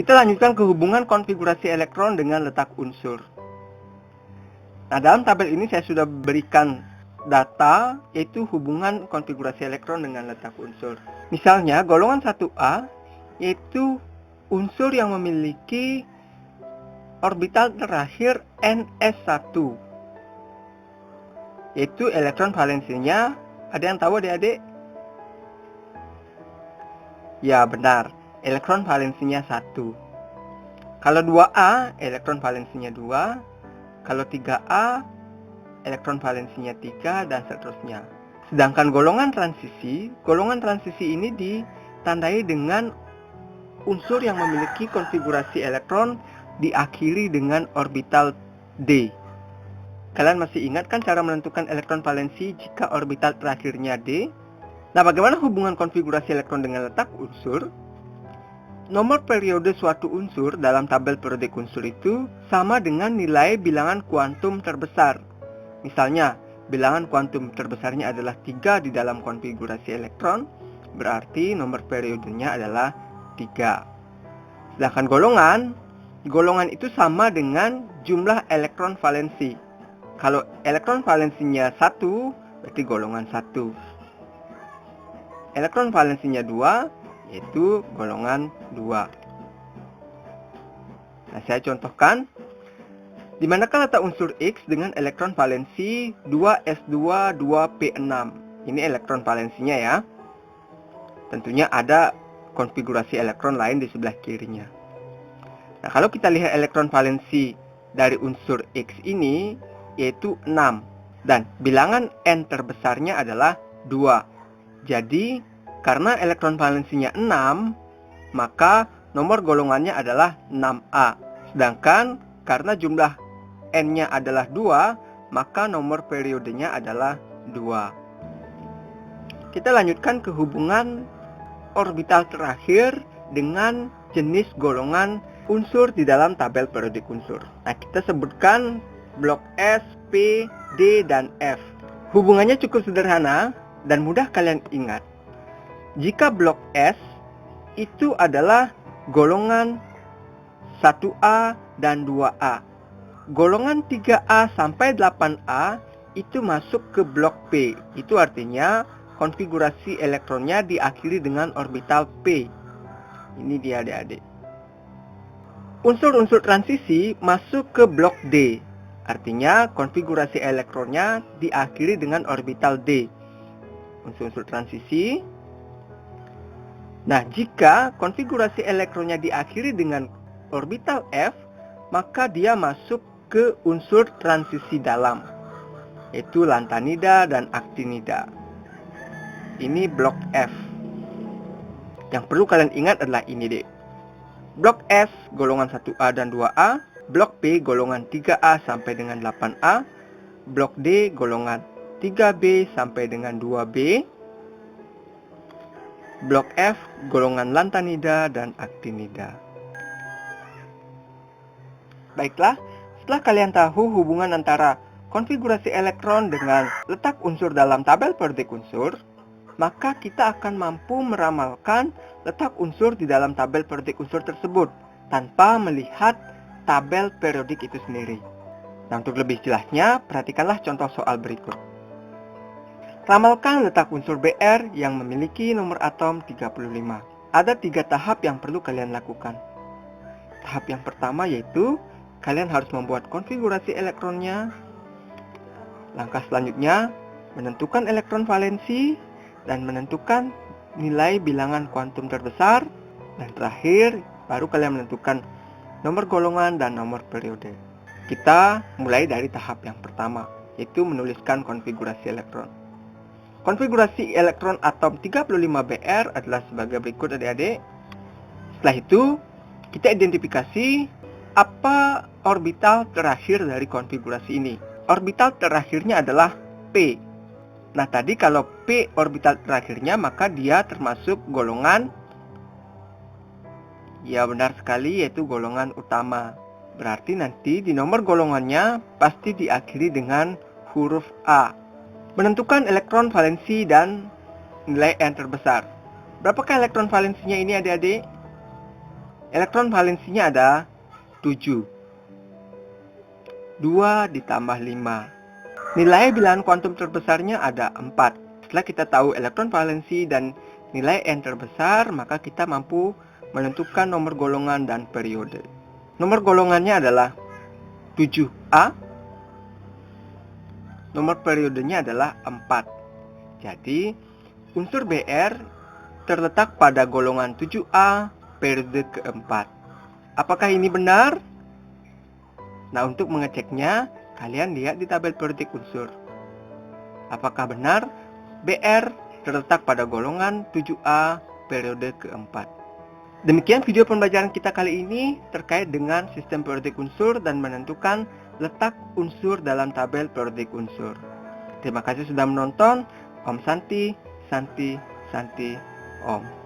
Kita lanjutkan ke hubungan konfigurasi elektron dengan letak unsur. Nah, dalam tabel ini saya sudah berikan data, yaitu hubungan konfigurasi elektron dengan letak unsur. Misalnya, golongan 1A, yaitu unsur yang memiliki orbital terakhir Ns1, yaitu elektron valensinya, ada yang tahu adik-adik? Ya, benar. Elektron valensinya 1. Kalau 2A, elektron valensinya 2. Kalau 3A, elektron valensinya 3, dan seterusnya. Sedangkan golongan transisi ini ditandai dengan unsur yang memiliki konfigurasi elektron diakhiri dengan orbital D. Kalian masih ingat kan cara menentukan elektron valensi jika orbital terakhirnya D? Nah, bagaimana hubungan konfigurasi elektron dengan letak unsur? Nomor periode suatu unsur dalam tabel periodik unsur itu sama dengan nilai bilangan kuantum terbesar. Misalnya, bilangan kuantum terbesarnya adalah 3 di dalam konfigurasi elektron, berarti nomor periodenya adalah 3. Sedangkan golongan itu sama dengan jumlah elektron valensi. Kalau elektron valensinya 1, berarti golongan 1. Elektron valensinya 2, yaitu golongan 2. Nah, saya contohkan. Di manakah letak unsur X dengan elektron valensi 2s2 2p6? Ini elektron valensinya ya. Tentunya ada konfigurasi elektron lain di sebelah kirinya. Nah, kalau kita lihat elektron valensi dari unsur X ini, yaitu 6. Dan bilangan N terbesarnya adalah 2. Jadi, karena elektron valensinya 6, maka nomor golongannya adalah 6A. Sedangkan karena jumlah N-nya adalah 2, maka nomor periodenya adalah 2. Kita lanjutkan ke hubungan orbital terakhir dengan jenis golongan unsur di dalam tabel periodik unsur. Nah, kita sebutkan blok S, P, D, dan F. Hubungannya cukup sederhana dan mudah kalian ingat. Jika blok S itu adalah golongan 1A dan 2A. Golongan 3A sampai 8A itu masuk ke blok P. Itu artinya konfigurasi elektronnya diakhiri dengan orbital P. Ini dia adik-adik. Unsur-unsur transisi masuk ke blok D. Artinya konfigurasi elektronnya diakhiri dengan orbital D. Unsur-unsur transisi. Nah, jika konfigurasi elektronnya diakhiri dengan orbital F, maka dia masuk ke unsur transisi dalam, yaitu lantanida dan aktinida. Ini blok F. Yang perlu kalian ingat adalah ini deh. Blok S golongan 1A dan 2A, blok P golongan 3A sampai dengan 8A, blok D golongan 3B sampai dengan 2B, blok F golongan lantanida dan aktinida. Baiklah, setelah kalian tahu hubungan antara konfigurasi elektron dengan letak unsur dalam tabel periodik unsur, maka kita akan mampu meramalkan letak unsur di dalam tabel periodik unsur tersebut tanpa melihat tabel periodik itu sendiri. Nah, untuk lebih jelasnya, perhatikanlah contoh soal berikut. Ramalkan letak unsur Br yang memiliki nomor atom 35. Ada 3 tahap yang perlu kalian lakukan. Tahap yang pertama yaitu kalian harus membuat konfigurasi elektronnya. Langkah selanjutnya, menentukan elektron valensi dan menentukan nilai bilangan kuantum terbesar. Dan terakhir, baru kalian menentukan nomor golongan dan nomor periode. Kita mulai dari tahap yang pertama, yaitu menuliskan konfigurasi elektron. Konfigurasi elektron atom 35Br adalah sebagai berikut adik-adik. Setelah itu, kita identifikasi apa orbital terakhir dari konfigurasi ini. Orbital terakhirnya adalah P. Nah, tadi kalau P orbital terakhirnya, maka dia termasuk golongan, ya benar sekali, yaitu golongan utama. Berarti nanti di nomor golongannya pasti diakhiri dengan huruf A. Menentukan elektron valensi dan nilai N terbesar. Berapakah elektron valensinya ini adik-adik? Elektron valensinya ada 7. 2 ditambah 5. Nilai bilangan kuantum terbesarnya ada 4. Setelah kita tahu elektron valensi dan nilai N terbesar, maka kita mampu menentukan nomor golongan dan periode. Nomor golongannya adalah 7A. Nomor periodenya adalah 4. Jadi, unsur Br terletak pada golongan 7A periode keempat. Apakah ini benar? Nah, untuk mengeceknya, kalian lihat di tabel periodik unsur. Apakah benar Br terletak pada golongan 7A periode keempat? Demikian video pembelajaran kita kali ini terkait dengan sistem periodik unsur dan menentukan letak unsur dalam tabel periodik unsur. Terima kasih sudah menonton. Om Santi, Santi, Santi, Om.